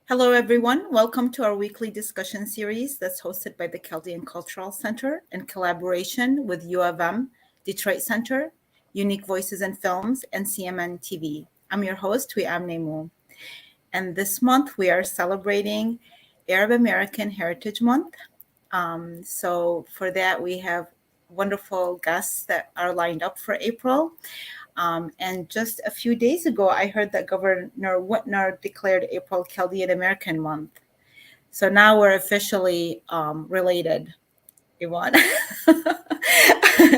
Hello, everyone. Welcome to our weekly discussion series that's hosted by the Chaldean Cultural Center in collaboration with U of M, Detroit Center, Unique Voices in Films, and CMN TV. I'm your host, Wiam Nemu. And this month we are celebrating Arab American Heritage Month. So for that, we have wonderful guests that are lined up for April. And just a few days ago, I heard that Governor Whitner declared April Chaldean American Month. So now we're officially related, Yvonne.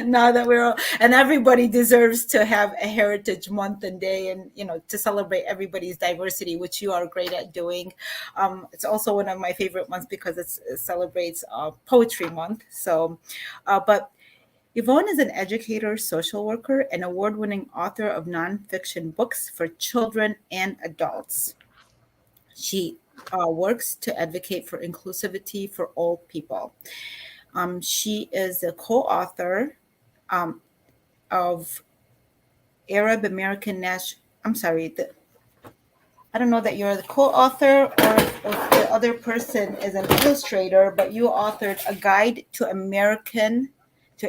Now that we're all, and everybody deserves to have a Heritage Month and day, and to celebrate everybody's diversity, which you are great at doing. It's also one of my favorite months because it celebrates Poetry Month. But Yvonne is an educator, social worker, and award-winning author of nonfiction books for children and adults. She works to advocate for inclusivity for all people. She is a co-author of Arab American National. I'm sorry, I don't know that you're the co-author or if the other person is an illustrator, but you authored a guide to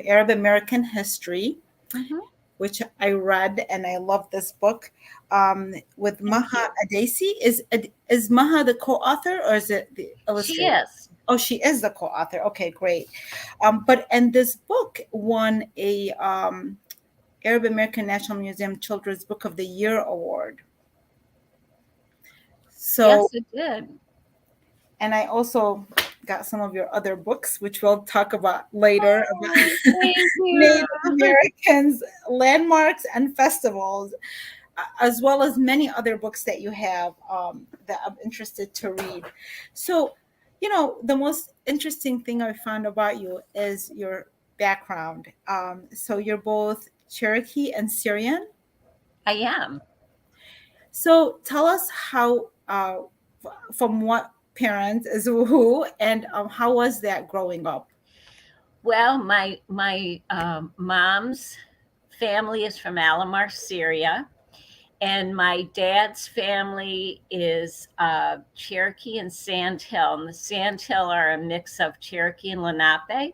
Arab American history, which I read and I love this book. With Maha Addasi. Is Maha the co-author or is it the She illustrator? is. Oh, she is the co-author. Okay, great. And this book won a Arab American National Museum Children's Book of the Year award. So, Yes, it did. and I also got some of your other books, which we'll talk about later, about Oh, thank you. Native Americans, landmarks, and festivals, as well as many other books that you have that I'm interested to read. So, the most interesting thing I found about you is your background. So you're both Cherokee and Syrian. I am. So tell us from what parents is who, and how was that growing up? Well, my mom's family is from Alamar, Syria, and my dad's family is Cherokee and Sandhill. And the Sandhill are a mix of Cherokee and Lenape.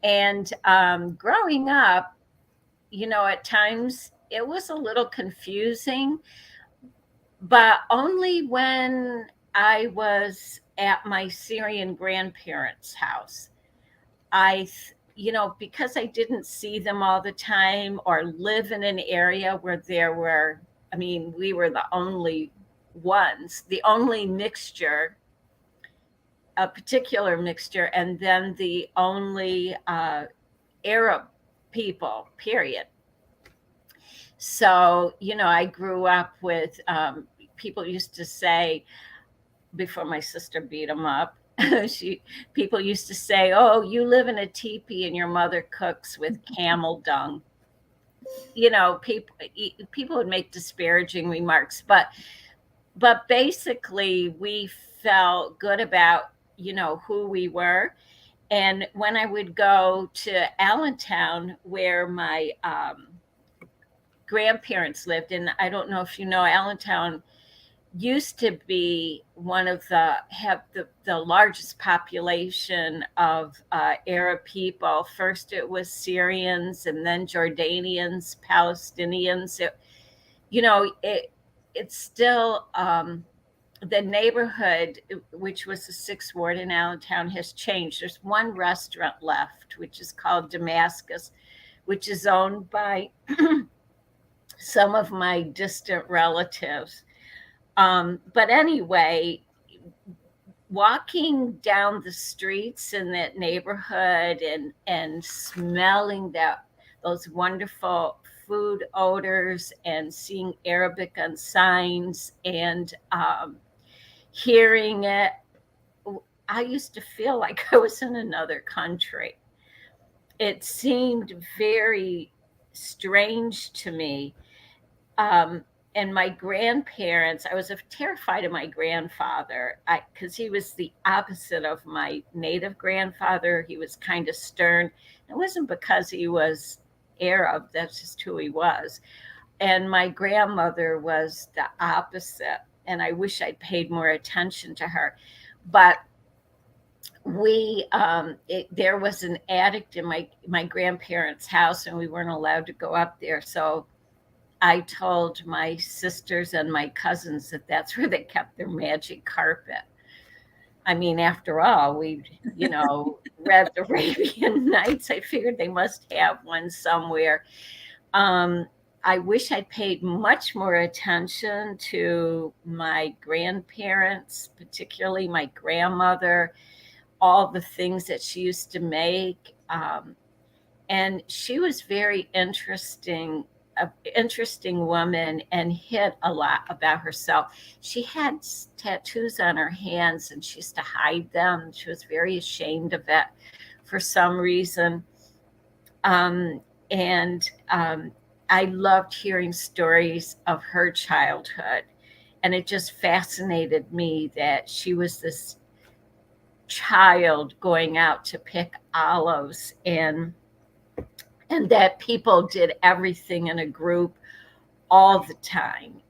And growing up, at times it was a little confusing, but only when I was at my Syrian grandparents' house. Because I didn't see them all the time or live in an area where we were the only ones, the only mixture, a particular mixture, and then the only Arab people, period. So, I grew up with people used to say, before my sister beat them up, people used to say, "Oh, you live in a teepee and your mother cooks with camel dung." People would make disparaging remarks, but basically we felt good about who we were. And when I would go to Allentown, where my grandparents lived, and I don't know if you know, Allentown used to be one of the largest population of Arab people. First it was Syrians and then Jordanians, Palestinians. It's still the neighborhood, which was the sixth ward in Allentown, has changed. There's one restaurant left, which is called Damascus, which is owned by some of my distant relatives. But anyway, walking down the streets in that neighborhood and smelling those wonderful food odors and seeing Arabic on signs and hearing it, I used to feel like I was in another country. It seemed very strange to me. Um, and my grandparents, I was terrified of my grandfather because he was the opposite of my native grandfather. He was kind of stern. It wasn't because he was Arab, that's just who he was. And my grandmother was the opposite. I wish I'd paid more attention to her. But there was an attic in my grandparents' house, and we weren't allowed to go up there. So I told my sisters and my cousins that that's where they kept their magic carpet. I mean, after all, we, read the Arabian Nights. I figured they must have one somewhere. I wish I paid much more attention to my grandparents, particularly my grandmother, all the things that she used to make. And she was very interesting woman, and hid a lot about herself. She had tattoos on her hands, and she used to hide them. She was very ashamed of it for some reason. And I loved hearing stories of her childhood. And it just fascinated me that she was this child going out to pick olives, and that people did everything in a group all the time,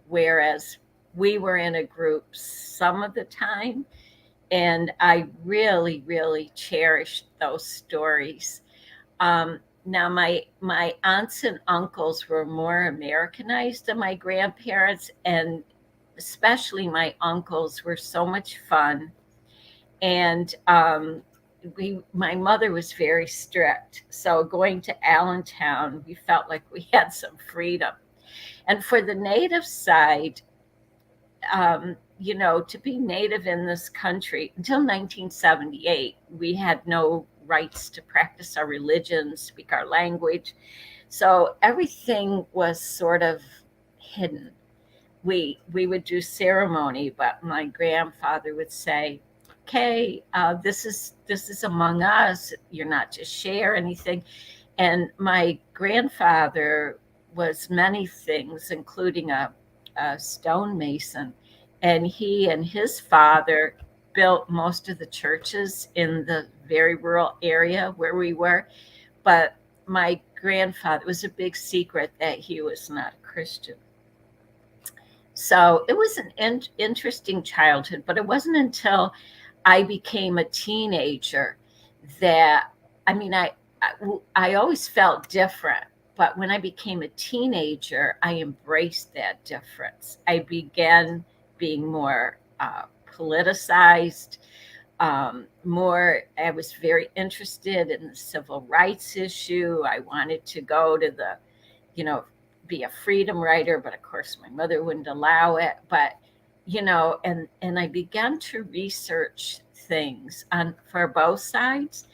whereas we were in a group some of the time. And I really, really cherished those stories. Now, my aunts and uncles were more Americanized than my grandparents, and especially my uncles were so much fun. And my mother was very strict. So going to Allentown, we felt like we had some freedom. And for the native side, to be native in this country until 1978, we had no rights to practice our religion, speak our language. So everything was sort of hidden. We would do ceremony, but my grandfather would say, "Okay, this is among us. You're not to share anything." And my grandfather was many things, including a stonemason, and he and his father built most of the churches in the very rural area where we were. But my grandfather, it was a big secret that he was not a Christian. So it was an interesting childhood, but it wasn't until I became a teenager that, I always felt different. But when I became a teenager, I embraced that difference. I began being more politicized, I was very interested in the civil rights issue. I wanted to go to be a freedom writer, but of course my mother wouldn't allow it. But, and I began to research things for both sides.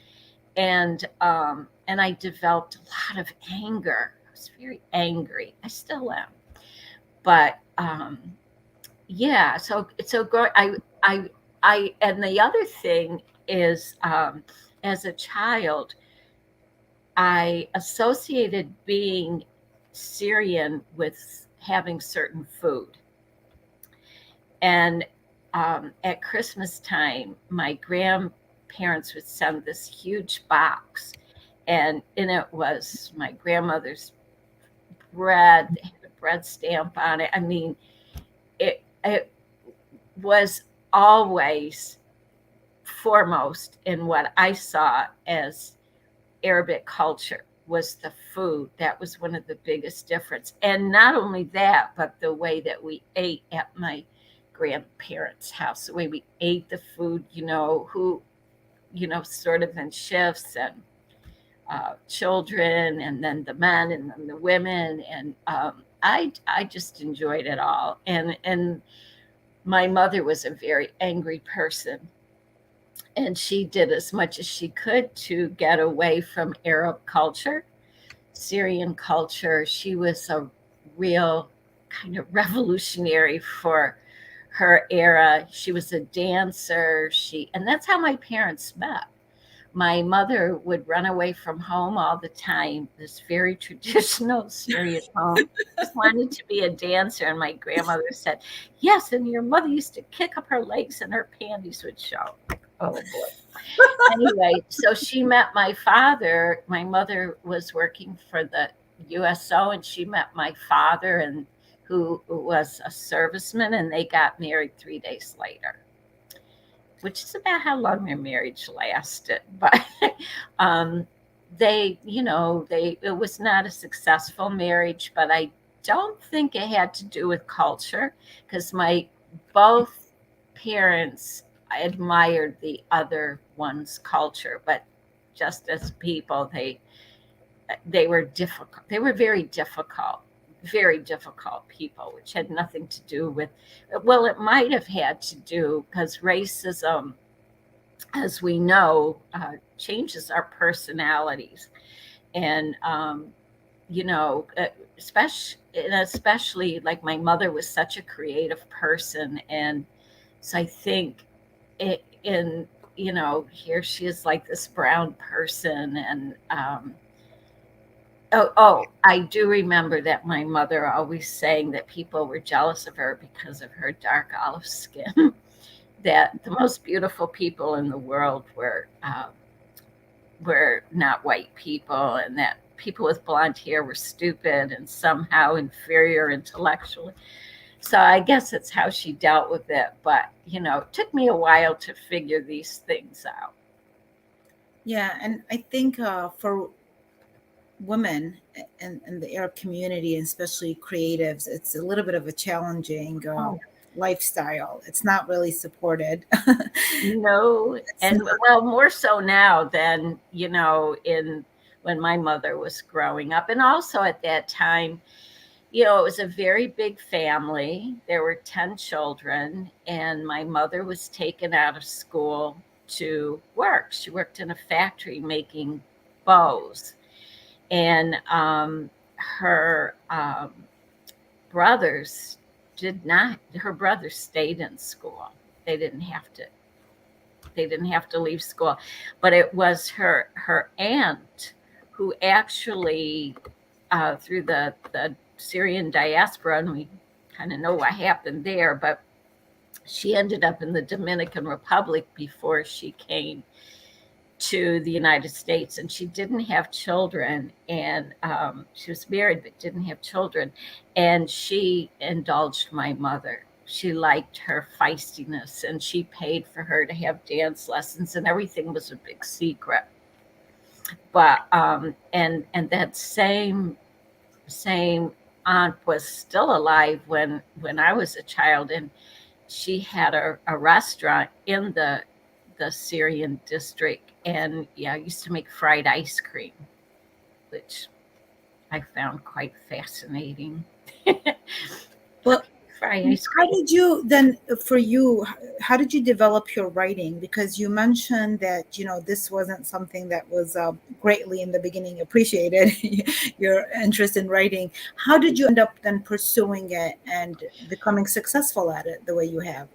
And I developed a lot of anger. I was very angry. I still am. But yeah, so I and the other thing is, as a child, I associated being Syrian with having certain food. And at Christmas time, my grandparents would send this huge box, and in it was my grandmother's bread. They had a bread stamp on it. I mean, it was always foremost in what I saw as Arabic culture was the food. That was one of the biggest difference. And not only that, but the way that we ate at my grandparents' house, the way we ate the food, sort of in shifts, and children, and then the men, and then the women. And I just enjoyed it all. And my mother was a very angry person, and she did as much as she could to get away from Arab culture, Syrian culture. She was a real kind of revolutionary for her era. She was a dancer. And that's how my parents met. My mother would run away from home all the time, this very traditional Syrian home. Just wanted to be a dancer. And my grandmother said, "Yes, and your mother used to kick up her legs and her panties would show." Oh, boy. Anyway, so she met my father. My mother was working for the USO, and she met my father, and who was a serviceman, and they got married 3 days later, which is about how long their marriage lasted. But it was not a successful marriage, but I don't think it had to do with culture, because both parents admired the other one's culture, but just as people, they were difficult. They were very difficult people, which had nothing to do with, well, it might have had to do, because racism, as we know, changes our personalities. And, especially like my mother was such a creative person. And so I think here she is like this brown person. And, I do remember that my mother always saying that people were jealous of her because of her dark olive skin, that the most beautiful people in the world were not white people, and that people with blonde hair were stupid and somehow inferior intellectually. So I guess it's how she dealt with it. But, it took me a while to figure these things out. Yeah, and I think for women in the Arab community, and especially creatives, it's a little bit of a challenging lifestyle. It's not really supported. No, and well, more so now than when my mother was growing up. And also at that time, it was a very big family. There were 10 children, and my mother was taken out of school to work. She worked in a factory making bows. And her brothers did not. Her brothers stayed in school. They didn't have to leave school. But it was her aunt who actually, through the Syrian diaspora, and we kind of know what happened there, but she ended up in the Dominican Republic before she came to the United States, and she didn't have children, and she was married but didn't have children, and she indulged my mother. She liked her feistiness, and she paid for her to have dance lessons, and everything was a big secret. But and that same aunt was still alive when I was a child, and she had a restaurant in the Syrian district, and I used to make fried ice cream, which I found quite fascinating. Well, fried ice cream. How did you develop your writing? Because you mentioned that, this wasn't something that was greatly in the beginning appreciated, your interest in writing. How did you end up then pursuing it and becoming successful at it the way you have?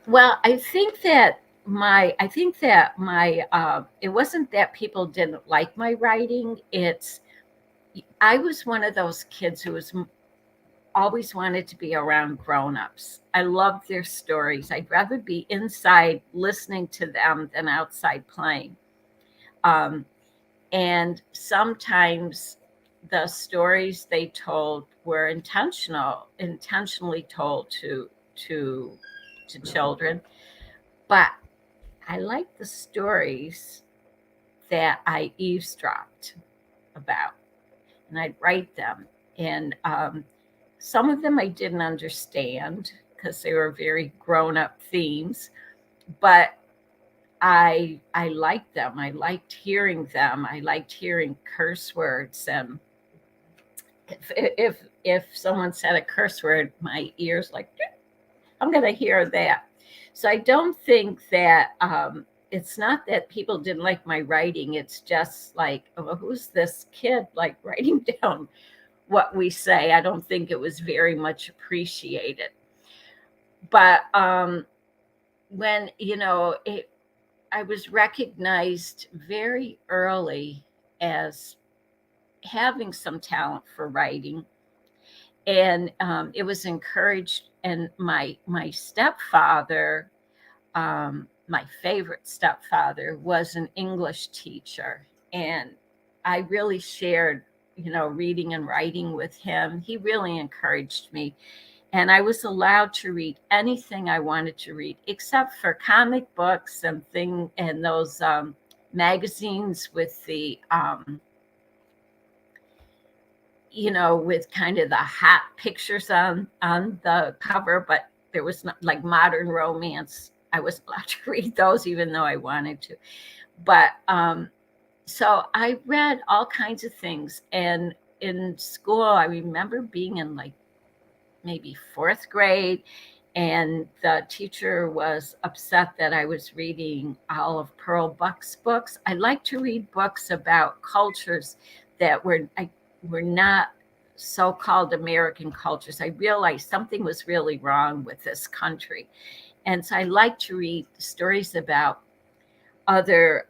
Well, I think that my it wasn't that people didn't like my writing. I was one of those kids who was always wanted to be around grown-ups. I loved their stories. I'd rather be inside listening to them than outside playing. And sometimes the stories they told were intentionally told to children. But I liked the stories that I eavesdropped about, and I'd write them. And some of them I didn't understand because they were very grown-up themes, but I liked them. I liked hearing them. I liked hearing curse words. And if someone said a curse word, my ears like, I'm going to hear that. So I don't think that it's not that people didn't like my writing. It's just like, oh, who's this kid like writing down what we say? I don't think it was very much appreciated. But when, I was recognized very early as having some talent for writing. And it was encouraged. And my stepfather, my favorite stepfather, was an English teacher. And I really shared, reading and writing with him. He really encouraged me. And I was allowed to read anything I wanted to read, except for comic books and those magazines with the with kind of the hot pictures on the cover, but there was not like modern romance. I wasn't allowed to read those, even though I wanted to. But so I read all kinds of things. And in school, I remember being in like maybe fourth grade, and the teacher was upset that I was reading all of Pearl Buck's books. I like to read books about cultures that were not so-called American cultures. I realized something was really wrong with this country. And so I like to read stories about other,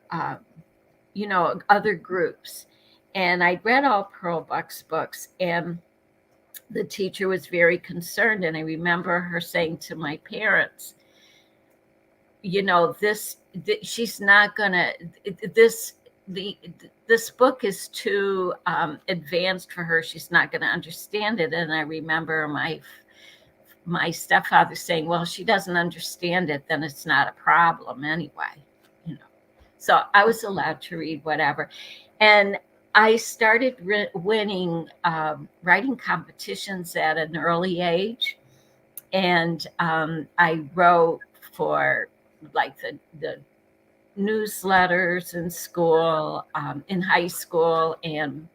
other groups. And I read all Pearl Buck's books, and the teacher was very concerned. And I remember her saying to my parents, she's not gonna, this book is too advanced for her. She's not going to understand it. And I remember my stepfather saying, well, she doesn't understand it, then it's not a problem anyway. So I was allowed to read whatever. And I started winning writing competitions at an early age. And I wrote for like the newsletters in school, in high school, and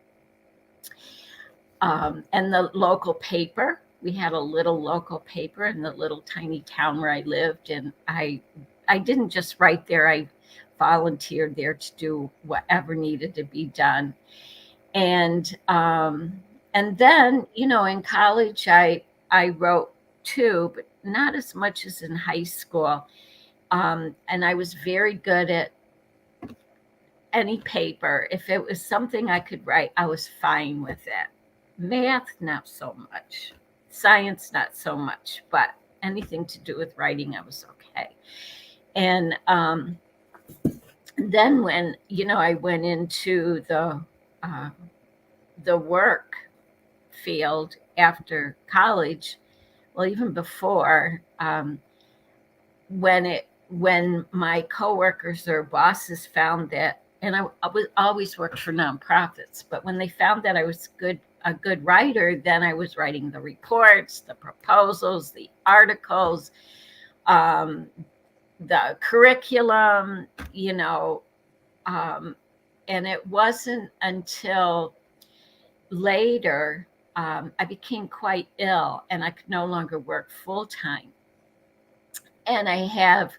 the local paper. We had a little local paper in the little tiny town where I lived, and I didn't just write there. I volunteered there to do whatever needed to be done. And then, in college, I wrote too, but not as much as in high school. And I was very good at any paper. If it was something I could write, I was fine with it. Math, not so much. Science, not so much. But anything to do with writing, I was okay. And then when, I went into the work field after college, well, even before, when my coworkers or bosses found that, and I always worked for nonprofits, but when they found that I was a good writer, then I was writing the reports, the proposals, the articles, the curriculum, and it wasn't until later I became quite ill and I could no longer work full time. And I have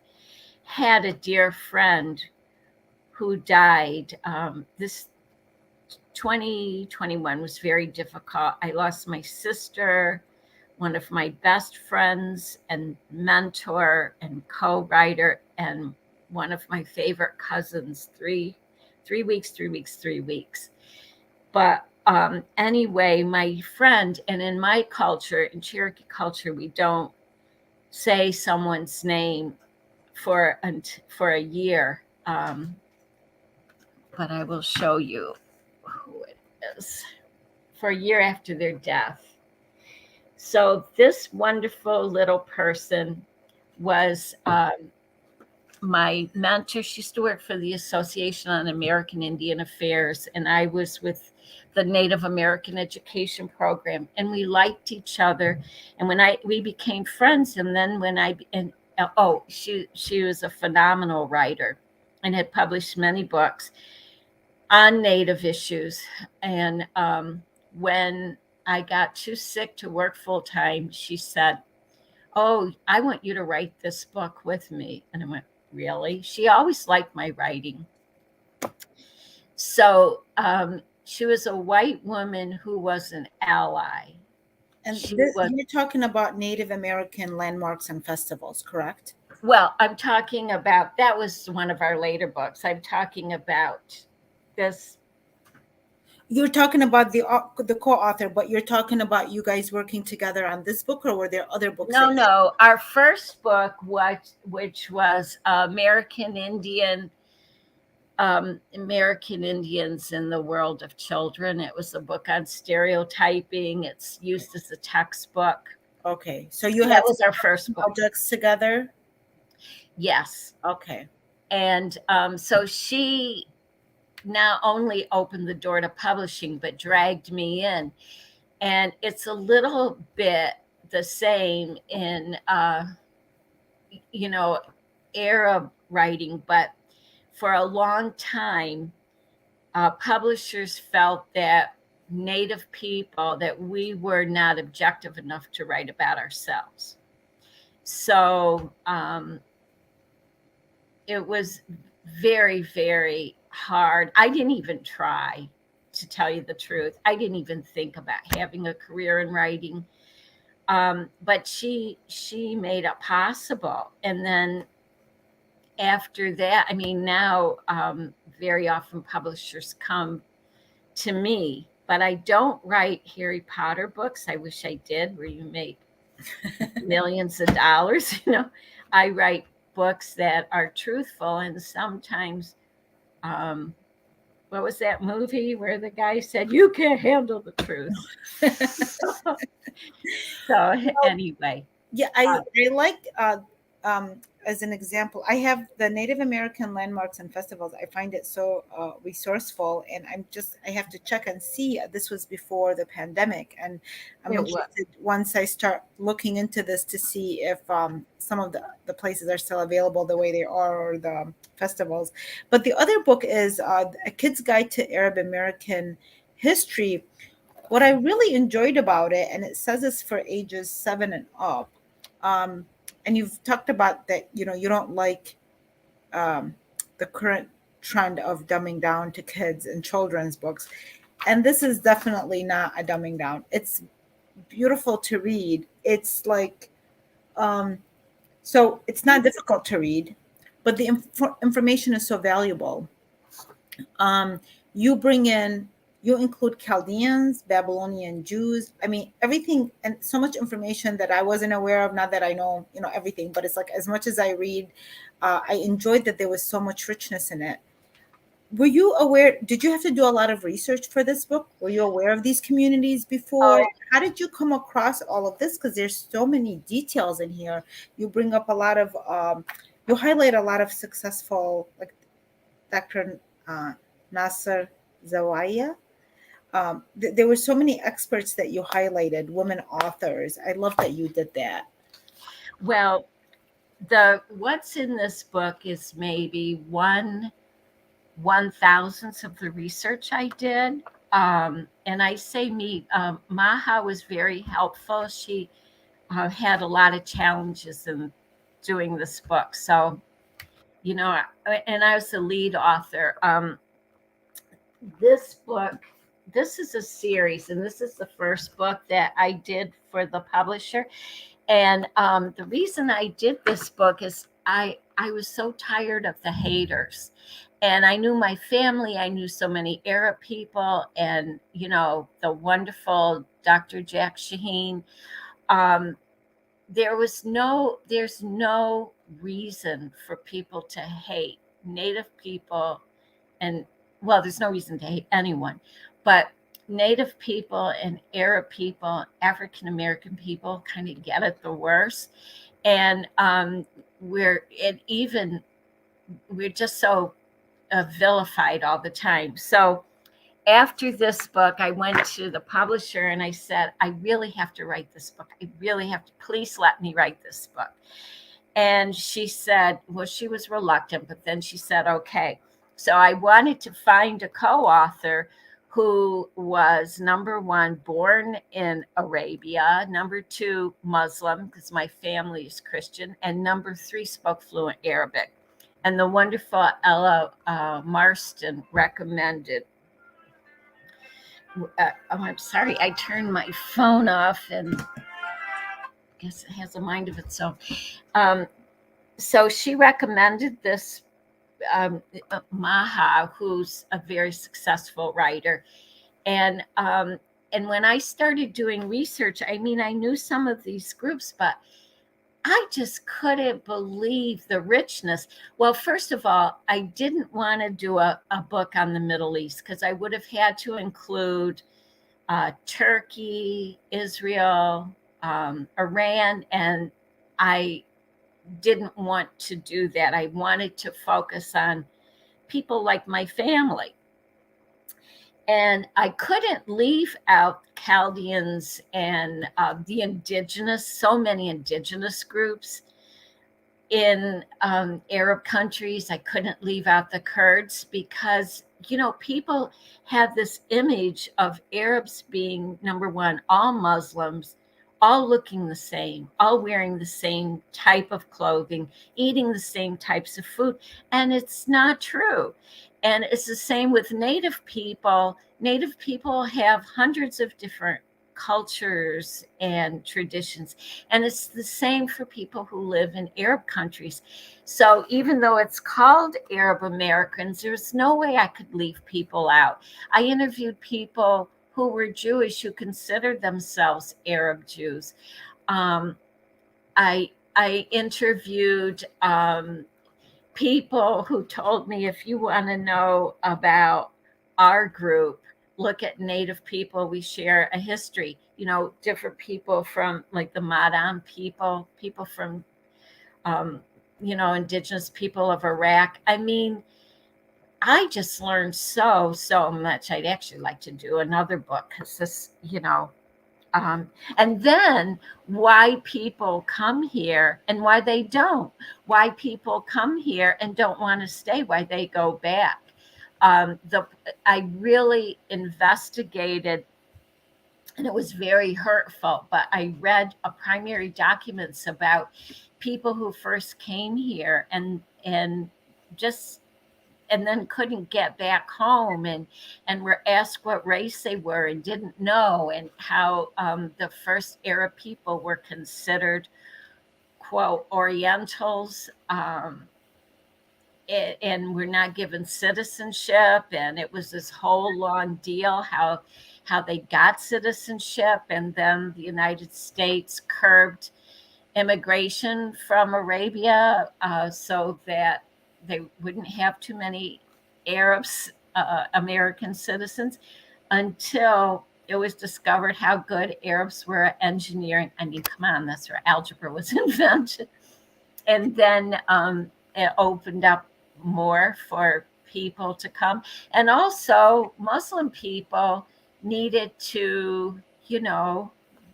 had a dear friend who died. This 2021 was very difficult. I lost my sister, one of my best friends and mentor and co-writer, and one of my favorite cousins, 3 weeks. But anyway, my friend, and in my culture, in Cherokee culture, we don't say someone's name for a year, but I will show you who it is, for a year after their death. So this wonderful little person was my mentor. She used to work for the Association on American Indian Affairs, and I was with the Native American Education Program, and we liked each other. And we became friends, and then she was a phenomenal writer and had published many books on Native issues. And when I got too sick to work full time, she said, "Oh, I want you to write this book with me." And I went, "Really?" She always liked my writing. So she was a white woman who was an ally. And you're talking about Native American landmarks and festivals, correct? Well, I'm talking about, that was one of our later books. I'm talking about this. You're talking about the co-author, but you're talking about you guys working together on this book, or were there other books? No. Our first book, which was American Indian American Indians in the World of Children. It was a book on stereotyping. It's used as a textbook. Okay. So you That had was our first book. projects together? Yes. Okay. And so she not only opened the door to publishing, but dragged me in. And it's a little bit the same in, Arab writing, but for a long time, publishers felt that Native people, that we were not objective enough to write about ourselves. So it was very, very hard. I didn't even try, to tell you the truth. I didn't even think about having a career in writing. But she made it possible. And then after that, I mean, now very often publishers come to me, but I don't write Harry Potter books. I wish I did, where you make millions of dollars. I write books that are truthful, and sometimes, what was that movie where the guy said, "You can't handle the truth"? So anyway, Yeah, I like as an example, I have the Native American landmarks and festivals. I find it so resourceful, and I have to check and see. This was before the pandemic, and I'm it was. interested once I start looking into this to see if some of the places are still available the way they are, or the festivals. But the other book is A Kid's Guide to Arab American History. What I really enjoyed about it, and it says it's for ages 7 and up, and you've talked about that, you don't like um, the current trend of dumbing down to kids and children's books. And this is definitely not a dumbing down. It's beautiful to read. It's like, so it's not difficult to read, but the information is so valuable. Um, you bring in, you include Chaldeans, Babylonian Jews. I mean, everything, and so much information that I wasn't aware of. Not that I know, everything, but it's like as much as I read, I enjoyed that there was so much richness in it. Were you aware? Did you have to do a lot of research for this book? Were you aware of these communities before? Oh, How did you come across all of this? Because there's so many details in here. You bring up a lot of, you highlight a lot of successful, like Dr. Nasser Zawaya. There were so many experts that you highlighted, women authors. I love that you did that. well, the what's in this book is maybe 1/1000th of the research I did. And I say me, Maha was very helpful. She had a lot of challenges in doing this book. So, and I was the lead author. This book, this is a series, and this is the first book that I did for the publisher. And the reason I did this book is I was so tired of the haters. And I knew my family, I knew so many Arab people, and, the wonderful Dr. Jack Shaheen. Um, there's no reason for people to hate Native people. And, well, there's no reason to hate anyone, but Native people and Arab people, African American people kind of get it the worst. And we're just so vilified all the time. So after this book, I went to the publisher and I said, I really have to write this book. I really have to, please let me write this book. And she said, well, she was reluctant, but then she said, okay. So I wanted to find a co-author who was, number one, born in Arabia, number two, Muslim, because my family is Christian, and number three, spoke fluent Arabic. And the wonderful Ella Marston recommended. I'm sorry, I turned my phone off, and I guess it has a mind of its own. So she recommended this Maha, who's a very successful writer. And when I started doing research, I mean, I knew some of these groups, but I just couldn't believe the richness. Well, first of all, I didn't want to do a book on the Middle East because I would have had to include Turkey, Israel, Iran, and I didn't want to do that. I wanted to focus on people like my family. And I couldn't leave out Chaldeans and the indigenous, so many indigenous groups in Arab countries. I couldn't leave out the Kurds because, people have this image of Arabs being, number one, all Muslims, all looking the same, all wearing the same type of clothing, eating the same types of food. And it's not true. And it's the same with Native people. Native people have hundreds of different cultures and traditions. And it's the same for people who live in Arab countries. So even though it's called Arab Americans, there's no way I could leave people out. I interviewed people who were Jewish who considered themselves Arab Jews. I interviewed people who told me, if you want to know about our group, look at Native people. We share a history, different people from like the Madam people from, indigenous people of Iraq. I mean, I just learned so much. I'd actually like to do another book because this, and then why people come here and why they don't, why people come here and don't want to stay, why they go back. I really investigated, and it was very hurtful, but I read primary documents about people who first came here and just and then couldn't get back home and were asked what race they were and didn't know, and how the first Arab people were considered, quote, Orientals, and were not given citizenship. And it was this whole long deal how they got citizenship. And then the United States curbed immigration from Arabia so that they wouldn't have too many Arabs, American citizens, until it was discovered how good Arabs were at engineering. I mean, come on, that's where algebra was invented. And then it opened up more for people to come. And also, Muslim people needed to,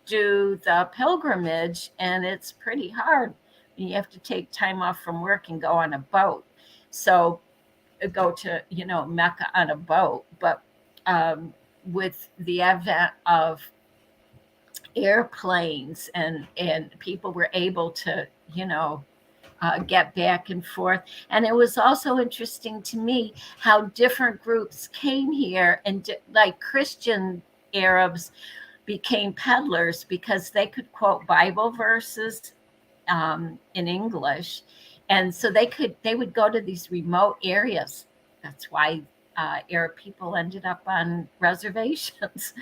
do the pilgrimage, and it's pretty hard. You have to take time off from work and go on a boat. So go to, Mecca on a boat. But with the advent of airplanes and people were able to, get back and forth. And it was also interesting to me how different groups came here, and like Christian Arabs became peddlers because they could quote Bible verses in English. And so they would go to these remote areas. That's why Arab people ended up on reservations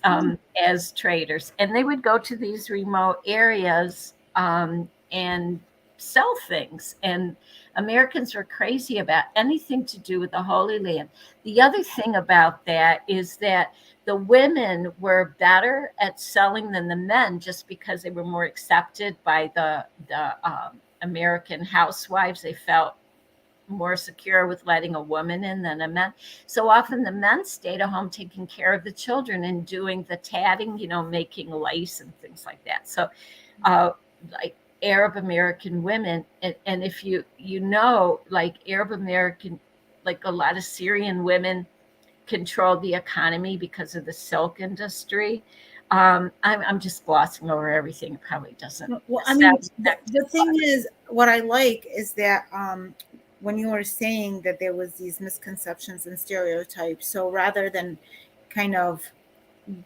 as traders. And they would go to these remote areas and sell things. And Americans were crazy about anything to do with the Holy Land. The other thing about that is that the women were better at selling than the men, just because they were more accepted by the American housewives. They felt more secure with letting a woman in than a man. So often the men stayed at home taking care of the children and doing the tatting, making lace and things like that. So like Arab American women, and if you like Arab American, like a lot of Syrian women controlled the economy because of the silk industry. I'm just glossing over everything. It probably doesn't. Well, I mean, the thing is, what I like is that when you were saying that there was these misconceptions and stereotypes, so rather than kind of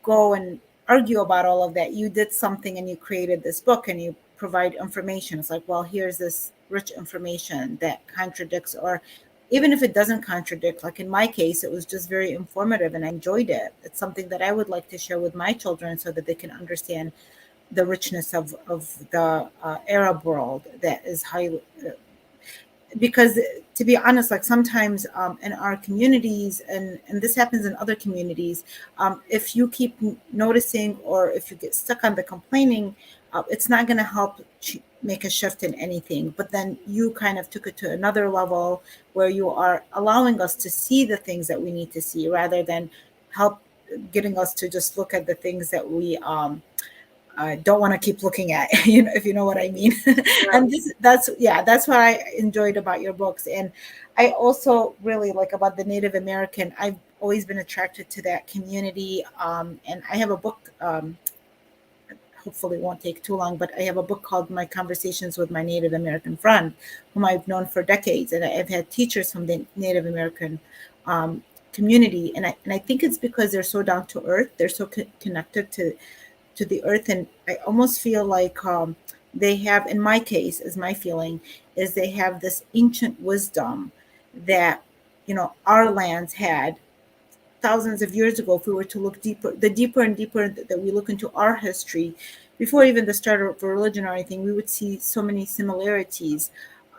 go and argue about all of that, you did something and you created this book and you provide information. It's like, well, here's this rich information that contradicts, or even if it doesn't contradict, like in my case, it was just very informative and I enjoyed it. It's something that I would like to share with my children so that they can understand the richness of the Arab world that is highly, because to be honest, like sometimes in our communities, and this happens in other communities, if you keep noticing or if you get stuck on the complaining, it's not going to help make a shift in anything. But then you kind of took it to another level where you are allowing us to see the things that we need to see rather than help getting us to just look at the things that we I don't want to keep looking at, if you know what I mean. And that's what I enjoyed about your books. And I also really like about the Native American. I've always been attracted to that community. And I have a book, hopefully it won't take too long, but I have a book called My Conversations with My Native American Friend, whom I've known for decades. And I've had teachers from the Native American um, community. And I think it's because they're so down to earth. They're so connected to the earth, and I almost feel like they have, in my case, is my feeling, is they have this ancient wisdom that our lands had thousands of years ago. If we were to look deeper, the deeper and deeper that we look into our history, before even the start of religion or anything, we would see so many similarities.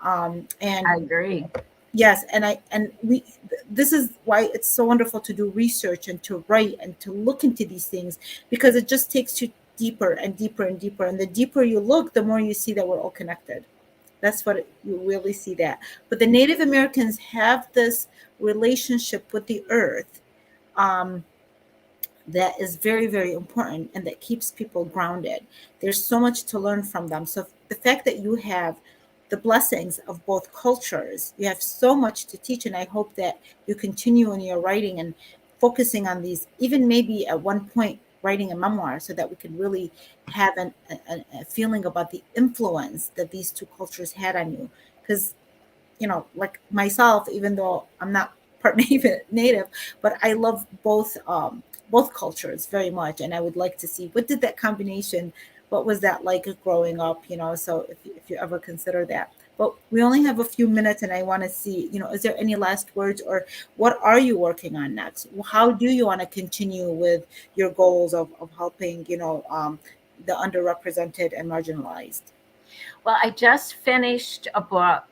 And I agree. yes, and we this is why it's so wonderful to do research and to write and to look into these things, because it just takes you deeper and deeper and deeper, and the deeper you look, the more you see that we're all connected. That's what you really see that. But the Native Americans have this relationship with the earth, um, that is very, very important and that keeps people grounded. There's so much to learn from them. So the fact that you have the blessings of both cultures, you have so much to teach. And I hope that you continue in your writing and focusing on these, even maybe at one point writing a memoir, so that we can really have a feeling about the influence that these two cultures had on you. Because like myself, even though I'm not part native, but I love both cultures very much, and I would like to see what did that combination, what was that like growing up, So if you ever consider that. But we only have a few minutes, and I want to see, is there any last words, or what are you working on next? How do you want to continue with your goals of helping, the underrepresented and marginalized? Well, I just finished a book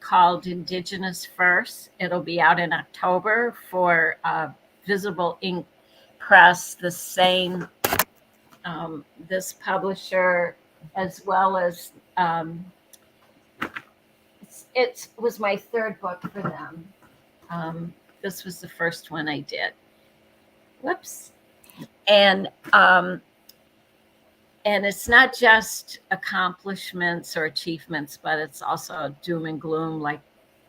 called Indigenous First. It'll be out in October for Visible Ink Press, the same, this publisher, as well as it was my third book for them. This was the first one I did. Whoops. And it's not just accomplishments or achievements, but it's also doom and gloom. Like,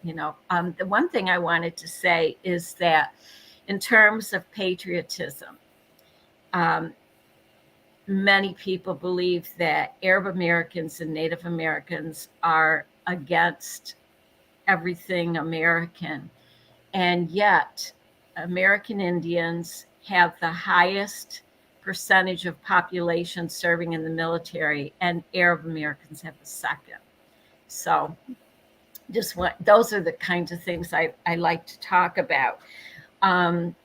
the one thing I wanted to say is that in terms of patriotism, many people believe that Arab Americans and Native Americans are against everything American. And yet, American Indians have the highest percentage of population serving in the military, and Arab Americans have the second. So, those are the kinds of things I like to talk about. And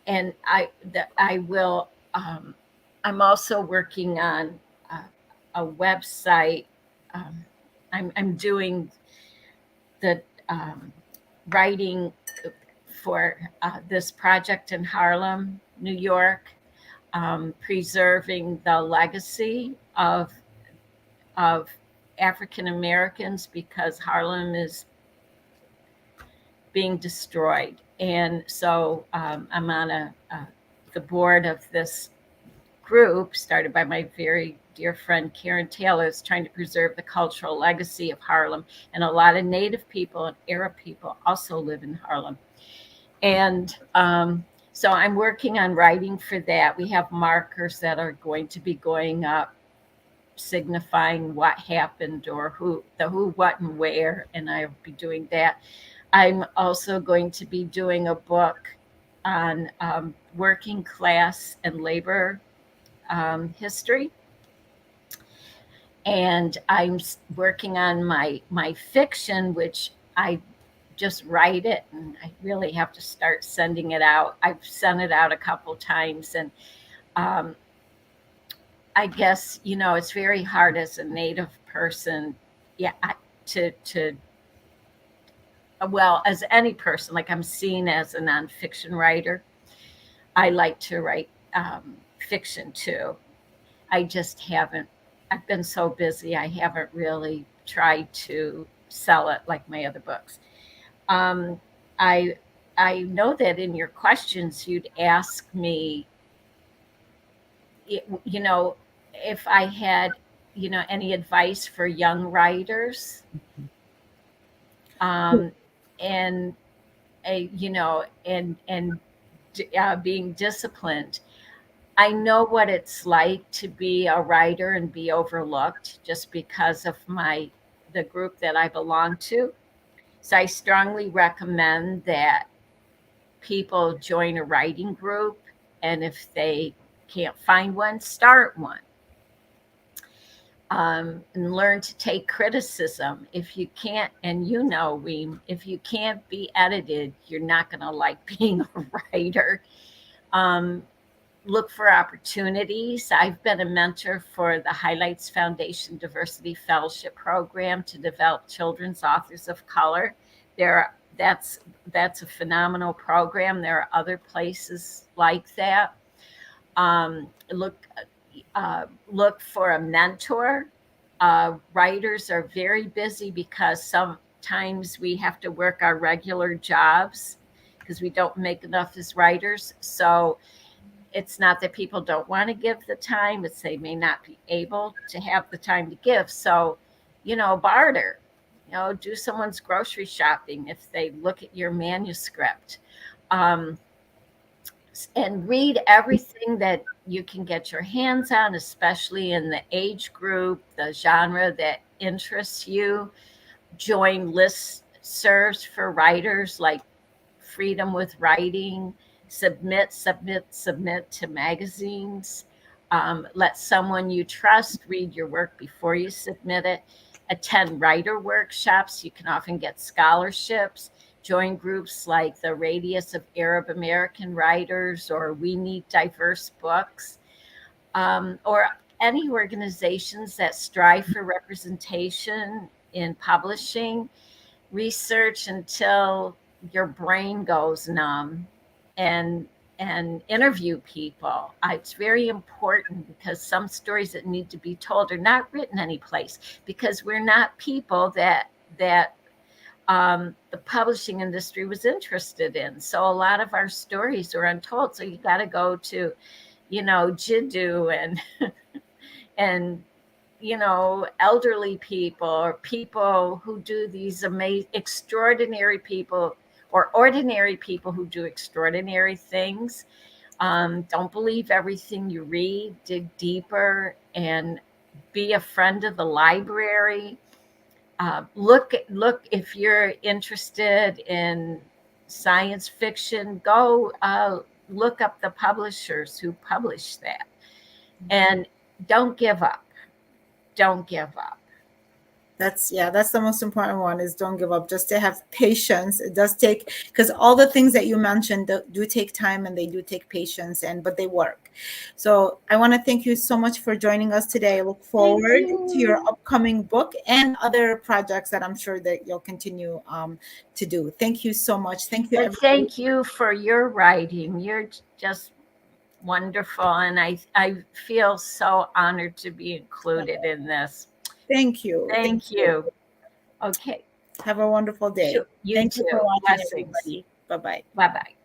I will. I'm also working on a website. I'm doing the writing for this project in Harlem, New York, preserving the legacy of African Americans, because Harlem is being destroyed. And so I'm on the board of this group started by my very dear friend Karen Taylor, is trying to preserve the cultural legacy of Harlem. And a lot of Native people and Arab people also live in Harlem. And so I'm working on writing for that. We have markers that are going to be going up signifying what happened, or who, what, and where, and I'll be doing that. I'm also going to be doing a book on working class and labor history. And I'm working on my fiction, which I just write it, and I really have to start sending it out. I've sent it out a couple times, and I guess, it's very hard as a Native person, to well, as any person, like I'm seen as a nonfiction writer. I like to write fiction too. I just haven't, I've been so busy, I haven't really tried to sell it like my other books. Um, I, I know that in your questions, you'd ask me, you know, if I had, any advice for young writers, and being disciplined. I know what it's like to be a writer and be overlooked just because of the group that I belong to. So I strongly recommend that people join a writing group, and if they can't find one, start one. And learn to take criticism. If you can't, and Weem, if you can't be edited, you're not going to like being a writer. Um, Look for opportunities. I've been a mentor for the Highlights Foundation Diversity Fellowship Program to develop children's authors of color. That's a phenomenal program. There are other places like that. Look for a mentor. Writers are very busy because sometimes we have to work our regular jobs because we don't make enough as writers. So it's not that people don't want to give the time, it's they may not be able to have the time to give. So, barter, do someone's grocery shopping if they look at your manuscript. And read everything that you can get your hands on, especially in the age group, the genre that interests you. Join listservs for writers like Freedom with Writing. Submit to magazines. Let someone you trust read your work before you submit it. Attend writer workshops. You can often get scholarships. Join groups like the Radius of Arab American Writers or We Need Diverse Books, or any organizations that strive for representation in publishing. Research until your brain goes numb, and interview people. It's very important because some stories that need to be told are not written anyplace because we're not people that the publishing industry was interested in. So a lot of our stories are untold. So you got to go to, Jiddu and elderly people or people who do these extraordinary people or ordinary people who do extraordinary things. Don't believe everything you read. Dig deeper and be a friend of the library. Look if you're interested in science fiction, go look up the publishers who publish that, and don't give up. Don't give up. That's the most important one, is don't give up. Just to have patience. It does take, because all the things that you mentioned do take time, and they do take patience, but they work. So I want to thank you so much for joining us today. I look forward to your upcoming book and other projects that I'm sure that you'll continue to do. Thank you so much. Thank you. And thank you for your writing. You're just wonderful, and I feel so honored to be included in this. Thank you. Thank you. Okay. Have a wonderful day. You too. Thank you for watching, Blessings. everybody. Bye-bye. Bye-bye.